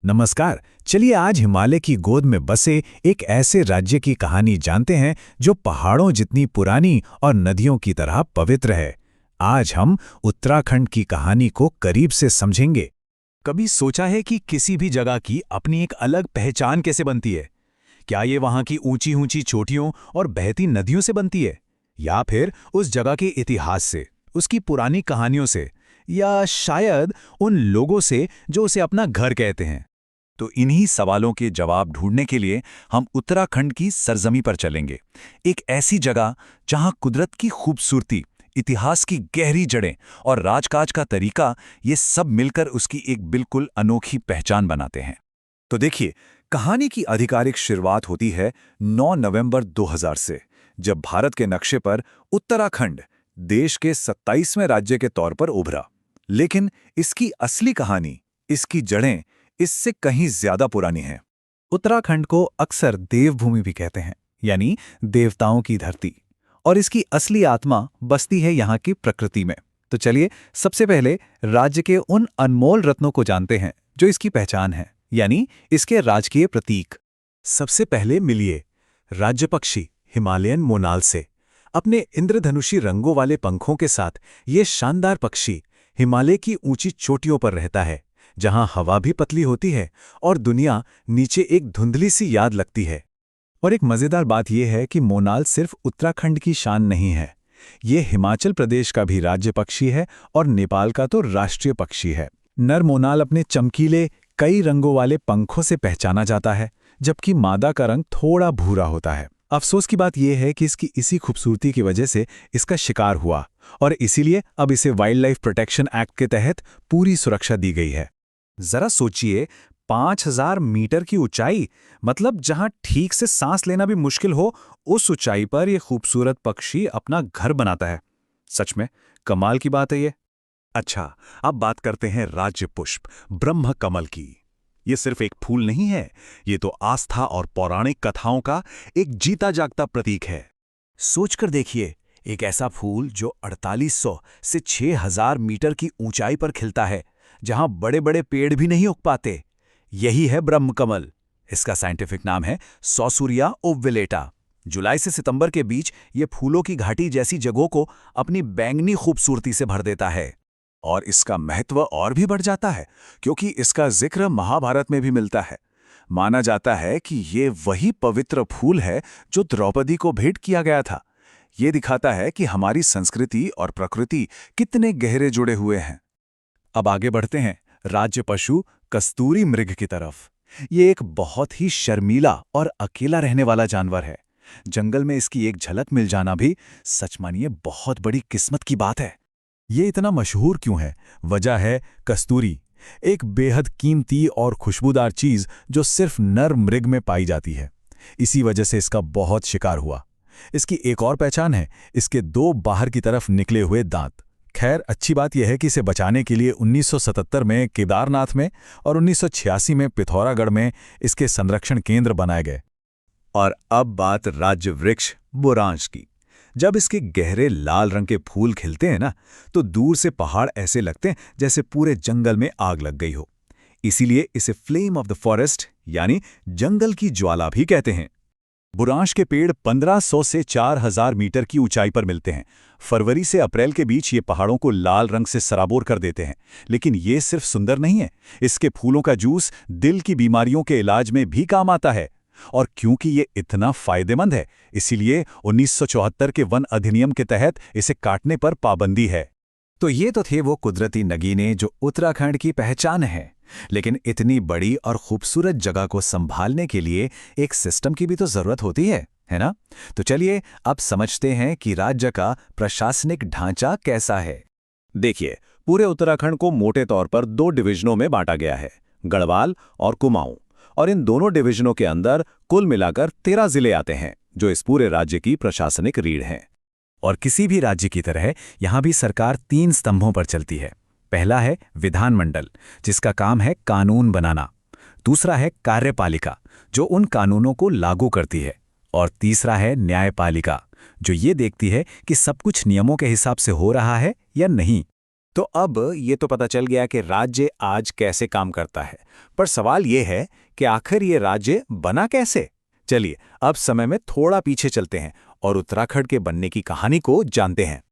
नमस्कार। चलिए आज हिमालय की गोद में बसे एक ऐसे राज्य की कहानी जानते हैं जो पहाड़ों जितनी पुरानी और नदियों की तरह पवित्र है। आज हम उत्तराखंड की कहानी को करीब से समझेंगे। कभी सोचा है कि किसी भी जगह की अपनी एक अलग पहचान कैसे बनती है? क्या ये वहाँ की ऊंची ऊंची चोटियों और बहती नदियों से बनती है, या फिर उस जगह के इतिहास से, उसकी पुरानी कहानियों से, या शायद उन लोगों से जो उसे अपना घर कहते हैं? तो इन्हीं सवालों के जवाब ढूंढने के लिए हम उत्तराखंड की सरजमी पर चलेंगे। एक ऐसी जगह जहां कुदरत की खूबसूरती, इतिहास की गहरी जड़ें और राजकाज का तरीका, ये सब मिलकर उसकी एक बिल्कुल अनोखी पहचान बनाते हैं। तो देखिए, कहानी की आधिकारिक शुरुआत होती है 9 नवंबर 2000 से, जब भारत के नक्शे पर उत्तराखंड देश के 27वें राज्य के तौर पर उभरा। लेकिन इसकी असली कहानी, इसकी जड़ें इससे कहीं ज्यादा पुरानी है। उत्तराखंड को अक्सर देवभूमि भी कहते हैं, यानी देवताओं की धरती, और इसकी असली आत्मा बसती है यहाँ की प्रकृति में। तो चलिए सबसे पहले राज्य के उन अनमोल रत्नों को जानते हैं जो इसकी पहचान है, यानी इसके राजकीय प्रतीक। सबसे पहले मिलिए राज्य पक्षी हिमालयन मोनाल से। अपने इंद्रधनुषी रंगों वाले पंखों के साथ ये शानदार पक्षी हिमालय की ऊंची चोटियों पर रहता है, जहां हवा भी पतली होती है और दुनिया नीचे एक धुंधली सी याद लगती है। और एक मजेदार बात यह है कि मोनाल सिर्फ उत्तराखंड की शान नहीं है, ये हिमाचल प्रदेश का भी राज्य पक्षी है और नेपाल का तो राष्ट्रीय पक्षी है। नर मोनाल अपने चमकीले कई रंगों वाले पंखों से पहचाना जाता है, जबकि मादा का रंग थोड़ा भूरा होता है। अफसोस की बात यह है कि इसकी इसी खूबसूरती की वजह से इसका शिकार हुआ, और इसीलिए अब इसे वाइल्ड लाइफ प्रोटेक्शन एक्ट के तहत पूरी सुरक्षा दी गई है। जरा सोचिए, 5000 मीटर की ऊंचाई, मतलब जहां ठीक से सांस लेना भी मुश्किल हो, उस ऊंचाई पर यह खूबसूरत पक्षी अपना घर बनाता है। सच में कमाल की बात है ये। अच्छा, अब बात करते हैं राज्य पुष्प ब्रह्म कमल की। ये सिर्फ एक फूल नहीं है, ये तो आस्था और पौराणिक कथाओं का एक जीता जागता प्रतीक है। सोचकर देखिए, एक ऐसा फूल जो 4800 से 6000 मीटर की ऊंचाई पर खिलता है, जहां बड़े बड़े पेड़ भी नहीं उग पाते। यही है ब्रह्मकमल। इसका साइंटिफिक नाम है सॉसूरिया ओवलेटा। जुलाई से सितंबर के बीच ये फूलों की घाटी जैसी जगहों को अपनी बैंगनी खूबसूरती से भर देता है। और इसका महत्व और भी बढ़ जाता है, क्योंकि इसका जिक्र महाभारत में भी मिलता है। माना जाता है कि ये वही पवित्र फूल है जो द्रौपदी को भेंट किया गया था। ये दिखाता है कि हमारी संस्कृति और प्रकृति कितने गहरे जुड़े हुए हैं। अब आगे बढ़ते हैं राज्य पशु कस्तूरी मृग की तरफ। ये एक बहुत ही शर्मीला और अकेला रहने वाला जानवर है। जंगल में इसकी एक झलक मिल जाना भी, सच मानिए, बहुत बड़ी किस्मत की बात है। ये इतना मशहूर क्यों है? वजह है कस्तूरी, एक बेहद कीमती और खुशबूदार चीज जो सिर्फ नर मृग में पाई जाती है। इसी वजह से इसका बहुत शिकार हुआ। इसकी एक और पहचान है इसके 2 बाहर की तरफ निकले हुए दांत। खैर, अच्छी बात यह है कि इसे बचाने के लिए 1977 में केदारनाथ में और 1986 में पिथौरागढ़ में इसके संरक्षण केंद्र बनाए गए। और अब बात राज्य वृक्ष बुरांश की। जब इसके गहरे लाल रंग के फूल खिलते हैं ना, तो दूर से पहाड़ ऐसे लगते हैं जैसे पूरे जंगल में आग लग गई हो। इसीलिए इसे फ्लेम ऑफ द फॉरेस्ट, यानी जंगल की ज्वाला भी कहते हैं। बुरांश के पेड़ 1500 से 4000 मीटर की ऊंचाई पर मिलते हैं। फरवरी से अप्रैल के बीच ये पहाड़ों को लाल रंग से सराबोर कर देते हैं। लेकिन ये सिर्फ सुंदर नहीं है, इसके फूलों का जूस दिल की बीमारियों के इलाज में भी काम आता है। और क्योंकि ये इतना फायदेमंद है, इसीलिए 1974 के वन अधिनियम के तहत इसे काटने पर पाबंदी है। तो ये तो थे वो कुदरती नगीने जो उत्तराखंड की पहचान है। लेकिन इतनी बड़ी और खूबसूरत जगह को संभालने के लिए एक सिस्टम की भी तो जरूरत होती है ना? तो चलिए अब समझते हैं कि राज्य का प्रशासनिक ढांचा कैसा है। देखिए, पूरे उत्तराखंड को मोटे तौर पर 2 डिवीजनों में बांटा गया है, गढ़वाल और कुमाऊं। और इन दोनों डिवीजनों के अंदर कुल मिलाकर 13 जिले आते हैं, जो इस पूरे राज्य की प्रशासनिक रीढ़ हैं। और किसी भी राज्य की तरह यहां भी सरकार 3 स्तंभों पर चलती है। पहला है विधानमंडल, जिसका काम है कानून बनाना। दूसरा है कार्यपालिका, जो उन कानूनों को लागू करती है। और तीसरा है न्यायपालिका, जो ये देखती है कि सब कुछ नियमों के हिसाब से हो रहा है या नहीं। तो अब ये तो पता चल गया कि राज्य आज कैसे काम करता है, पर सवाल ये है कि आखिर ये राज्य बना कैसे? चलिए अब समय में थोड़ा पीछे चलते हैं और उत्तराखंड के बनने की कहानी को जानते हैं।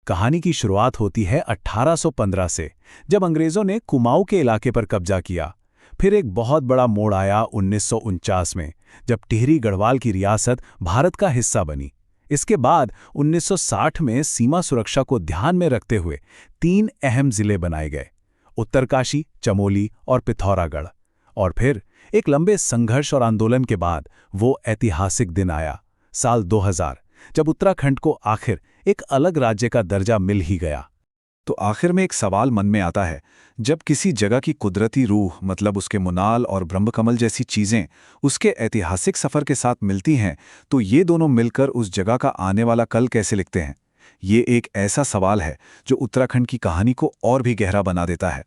कहानी की शुरुआत होती है 1815 से, जब अंग्रेजों ने कुमाऊं के इलाके पर कब्जा किया। फिर एक बहुत बड़ा मोड़ आया 1949 में, जब टिहरी गढ़वाल की रियासत भारत का हिस्सा बनी। इसके बाद 1960 में सीमा सुरक्षा को ध्यान में रखते हुए 3 अहम जिले बनाए गए: उत्तरकाशी, चमोली और पिथौरागढ़। और फिर एक लंबे संघर्ष और आंदोलन के बाद वो ऐतिहासिक दिन आया, साल 2000, जब उत्तराखंड को आखिर एक अलग राज्य का दर्जा मिल ही गया। तो आखिर में एक सवाल मन में आता है, जब किसी जगह की कुदरती रूह, मतलब उसके मुनाल और ब्रह्मकमल जैसी चीजें उसके ऐतिहासिक सफर के साथ मिलती हैं, तो ये दोनों मिलकर उस जगह का आने वाला कल कैसे लिखते हैं? ये एक ऐसा सवाल है जो उत्तराखंड की कहानी को और भी गहरा बना देता है।